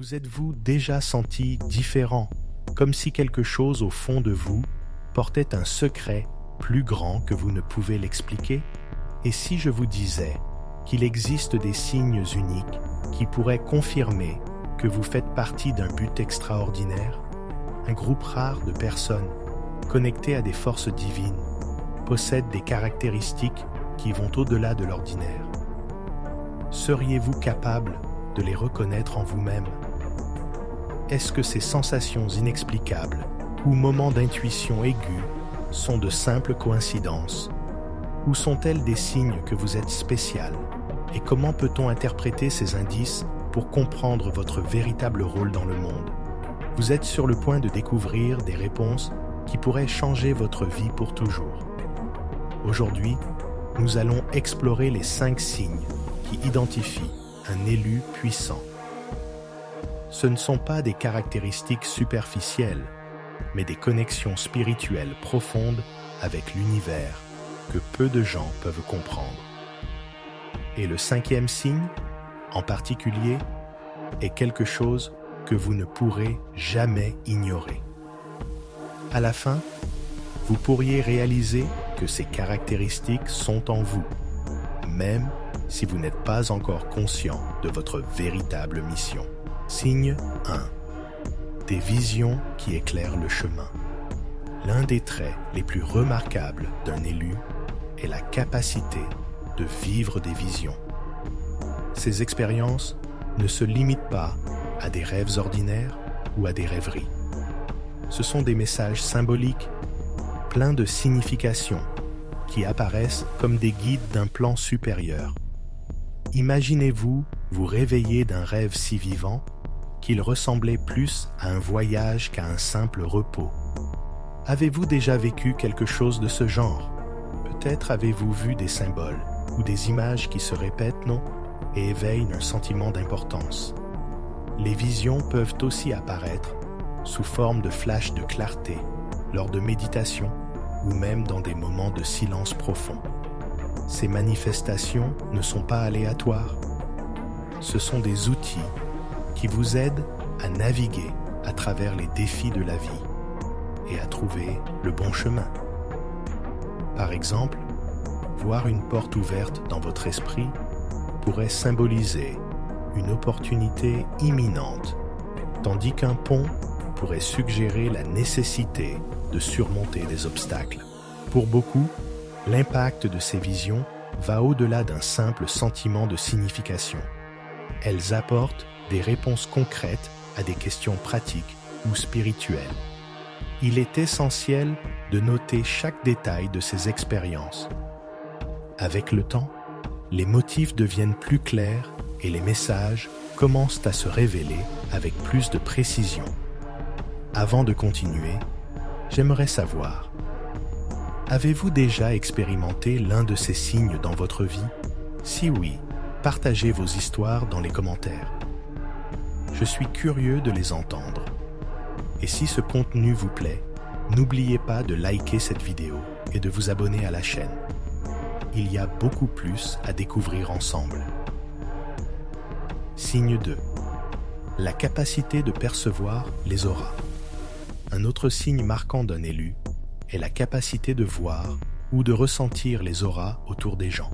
Vous êtes-vous déjà senti différent, comme si quelque chose au fond de vous portait un secret plus grand que vous ne pouvez l'expliquer? Et si je vous disais qu'il existe des signes uniques qui pourraient confirmer que vous faites partie d'un but extraordinaire, un groupe rare de personnes connectées à des forces divines possèdent des caractéristiques qui vont au-delà de l'ordinaire? Seriez-vous capable de les reconnaître en vous-même? Est-ce que ces sensations inexplicables ou moments d'intuition aiguë sont de simples coïncidences? Ou sont-elles des signes que vous êtes spécial? Et comment peut-on interpréter ces indices pour comprendre votre véritable rôle dans le monde? Vous êtes sur le point de découvrir des réponses qui pourraient changer votre vie pour toujours. Aujourd'hui, nous allons explorer les 5 signes qui identifient un élu puissant. Ce ne sont pas des caractéristiques superficielles, mais des connexions spirituelles profondes avec l'univers que peu de gens peuvent comprendre. Et le 5e signe, en particulier, est quelque chose que vous ne pourrez jamais ignorer. À la fin, vous pourriez réaliser que ces caractéristiques sont en vous, même si vous n'êtes pas encore conscient de votre véritable mission. Signe 1. Des visions qui éclairent le chemin. L'un des traits les plus remarquables d'un élu est la capacité de vivre des visions. Ces expériences ne se limitent pas à des rêves ordinaires ou à des rêveries. Ce sont des messages symboliques, pleins de signification, qui apparaissent comme des guides d'un plan supérieur. Imaginez-vous vous réveiller d'un rêve si vivant qu'il ressemblait plus à un voyage qu'à un simple repos. Avez-vous déjà vécu quelque chose de ce genre? Peut-être avez-vous vu des symboles ou des images qui se répètent, non? Et éveillent un sentiment d'importance. Les visions peuvent aussi apparaître sous forme de flashs de clarté, lors de méditation ou même dans des moments de silence profond. Ces manifestations ne sont pas aléatoires. Ce sont des outils qui vous aident à naviguer à travers les défis de la vie et à trouver le bon chemin. Par exemple, voir une porte ouverte dans votre esprit pourrait symboliser une opportunité imminente, tandis qu'un pont pourrait suggérer la nécessité de surmonter des obstacles. Pour beaucoup, l'impact de ces visions va au-delà d'un simple sentiment de signification. Elles apportent des réponses concrètes à des questions pratiques ou spirituelles. Il est essentiel de noter chaque détail de ces expériences. Avec le temps, les motifs deviennent plus clairs et les messages commencent à se révéler avec plus de précision. Avant de continuer, j'aimerais savoir, avez-vous déjà expérimenté l'un de ces signes dans votre vie? Si oui, partagez vos histoires dans les commentaires. Je suis curieux de les entendre. Et si ce contenu vous plaît, n'oubliez pas de liker cette vidéo et de vous abonner à la chaîne. Il y a beaucoup plus à découvrir ensemble. Signe 2. La capacité de percevoir les auras. Un autre signe marquant d'un élu est la capacité de voir ou de ressentir les auras autour des gens.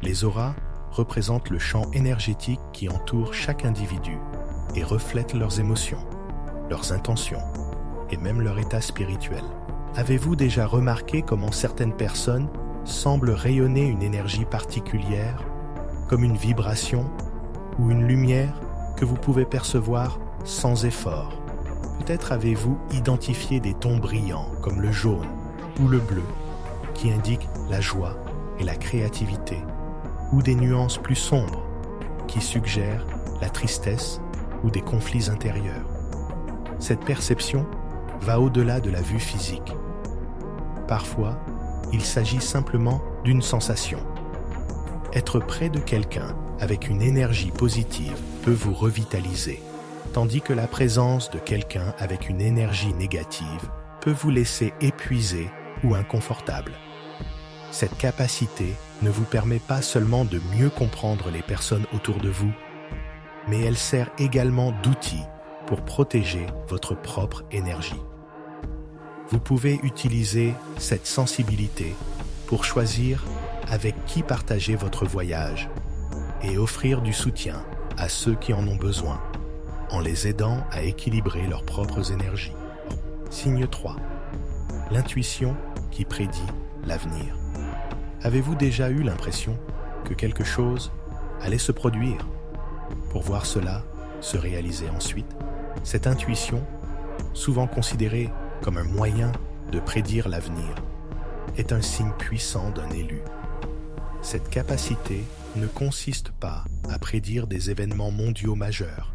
Les auras représentent le champ énergétique qui entoure chaque individu et reflète leurs émotions, leurs intentions et même leur état spirituel. Avez-vous déjà remarqué comment certaines personnes semblent rayonner une énergie particulière, comme une vibration ou une lumière que vous pouvez percevoir sans effort? Peut-être avez-vous identifié des tons brillants comme le jaune ou le bleu qui indiquent la joie et la créativité, ou des nuances plus sombres qui suggèrent la tristesse ou des conflits intérieurs. Cette perception va au-delà de la vue physique. Parfois, il s'agit simplement d'une sensation. Être près de quelqu'un avec une énergie positive peut vous revitaliser, tandis que la présence de quelqu'un avec une énergie négative peut vous laisser épuisé ou inconfortable. Cette capacité ne vous permet pas seulement de mieux comprendre les personnes autour de vous, mais elle sert également d'outil pour protéger votre propre énergie. Vous pouvez utiliser cette sensibilité pour choisir avec qui partager votre voyage et offrir du soutien à ceux qui en ont besoin, en les aidant à équilibrer leurs propres énergies. Signe 3. L'intuition qui prédit l'avenir. Avez-vous déjà eu l'impression que quelque chose allait se produire pour voir cela se réaliser ensuite? Cette intuition, souvent considérée comme un moyen de prédire l'avenir, est un signe puissant d'un élu. Cette capacité ne consiste pas à prédire des événements mondiaux majeurs,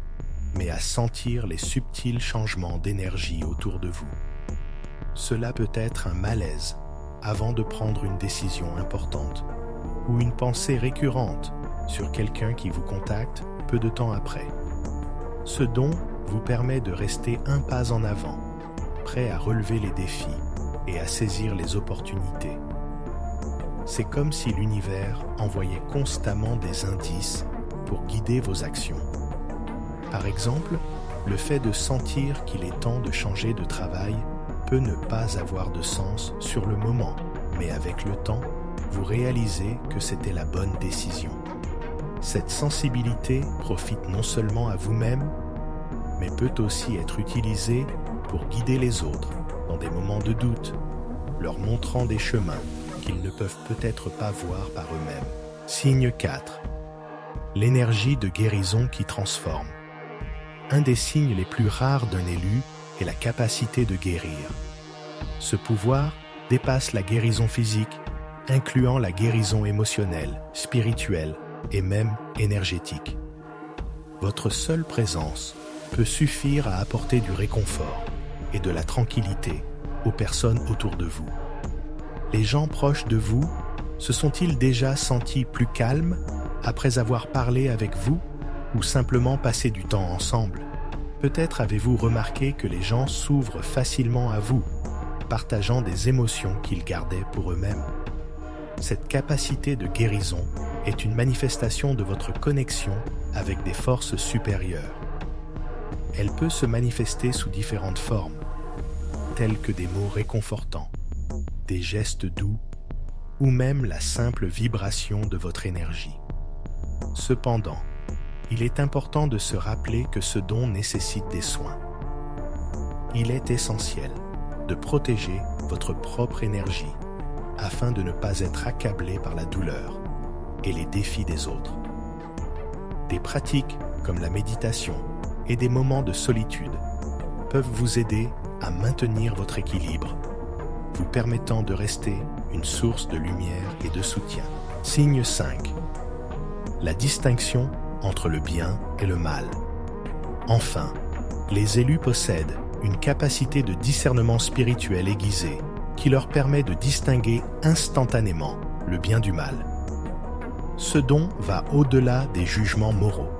mais à sentir les subtils changements d'énergie autour de vous. Cela peut être un malaise avant de prendre une décision importante ou une pensée récurrente sur quelqu'un qui vous contacte peu de temps après. Ce don vous permet de rester un pas en avant, prêt à relever les défis et à saisir les opportunités. C'est comme si l'univers envoyait constamment des indices pour guider vos actions. Par exemple, le fait de sentir qu'il est temps de changer de travail peut ne pas avoir de sens sur le moment, mais avec le temps, vous réalisez que c'était la bonne décision. Cette sensibilité profite non seulement à vous-même, mais peut aussi être utilisée pour guider les autres dans des moments de doute, leur montrant des chemins qu'ils ne peuvent peut-être pas voir par eux-mêmes. Signe 4. L'énergie de guérison qui transforme. Un des signes les plus rares d'un élu est la capacité de guérir. Ce pouvoir dépasse la guérison physique, incluant la guérison émotionnelle, spirituelle et même énergétique. Votre seule présence peut suffire à apporter du réconfort et de la tranquillité aux personnes autour de vous. Les gens proches de vous se sont-ils déjà sentis plus calmes après avoir parlé avec vous ou simplement passé du temps ensemble? Peut-être avez-vous remarqué que les gens s'ouvrent facilement à vous, partageant des émotions qu'ils gardaient pour eux-mêmes. Cette capacité de guérison est une manifestation de votre connexion avec des forces supérieures. Elle peut se manifester sous différentes formes, telles que des mots réconfortants, des gestes doux ou même la simple vibration de votre énergie. Cependant, il est important de se rappeler que ce don nécessite des soins. Il est essentiel de protéger votre propre énergie afin de ne pas être accablé par la douleur et les défis des autres. Des pratiques comme la méditation et des moments de solitude peuvent vous aider à maintenir votre équilibre, vous permettant de rester une source de lumière et de soutien. Signe 5. La distinction entre le bien et le mal. Enfin, les élus possèdent une capacité de discernement spirituel aiguisée qui leur permet de distinguer instantanément le bien du mal. Ce don va au-delà des jugements moraux,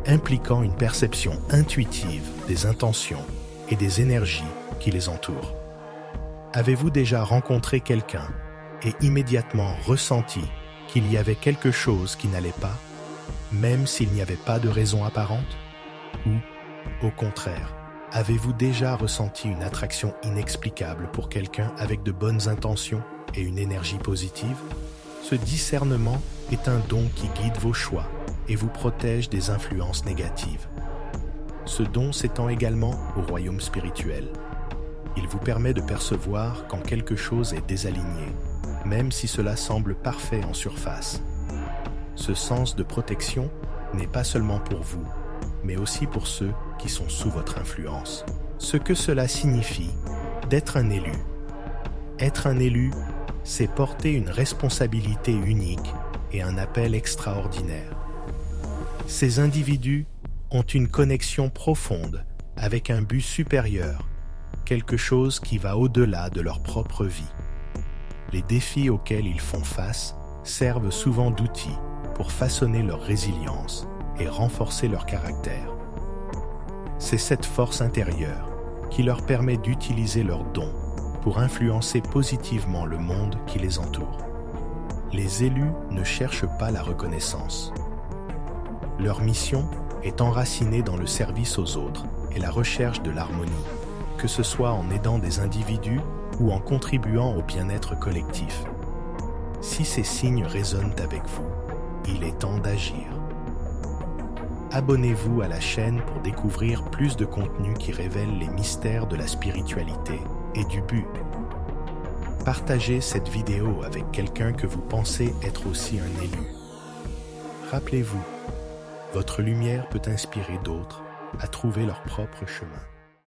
impliquant une perception intuitive des intentions et des énergies qui les entourent. Avez-vous déjà rencontré quelqu'un et immédiatement ressenti qu'il y avait quelque chose qui n'allait pas, même s'il n'y avait pas de raison apparente? Ou, au contraire, avez-vous déjà ressenti une attraction inexplicable pour quelqu'un avec de bonnes intentions et une énergie positive? Ce discernement est un don qui guide vos choix et vous protège des influences négatives. Ce don s'étend également au royaume spirituel. Il vous permet de percevoir quand quelque chose est désaligné, même si cela semble parfait en surface. Ce sens de protection n'est pas seulement pour vous, mais aussi pour ceux qui sont sous votre influence. Ce que cela signifie d'être un élu. Être un élu, c'est porter une responsabilité unique et un appel extraordinaire. Ces individus ont une connexion profonde avec un but supérieur, quelque chose qui va au-delà de leur propre vie. Les défis auxquels ils font face servent souvent d'outils pour façonner leur résilience et renforcer leur caractère. C'est cette force intérieure qui leur permet d'utiliser leurs dons pour influencer positivement le monde qui les entoure. Les élus ne cherchent pas la reconnaissance. Leur mission est enraciné dans le service aux autres et la recherche de l'harmonie, que ce soit en aidant des individus ou en contribuant au bien-être collectif. Si ces signes résonnent avec vous, il est temps d'agir. Abonnez-vous à la chaîne pour découvrir plus de contenus qui révèlent les mystères de la spiritualité et du but. Partagez cette vidéo avec quelqu'un que vous pensez être aussi un élu. Rappelez-vous, votre lumière peut inspirer d'autres à trouver leur propre chemin.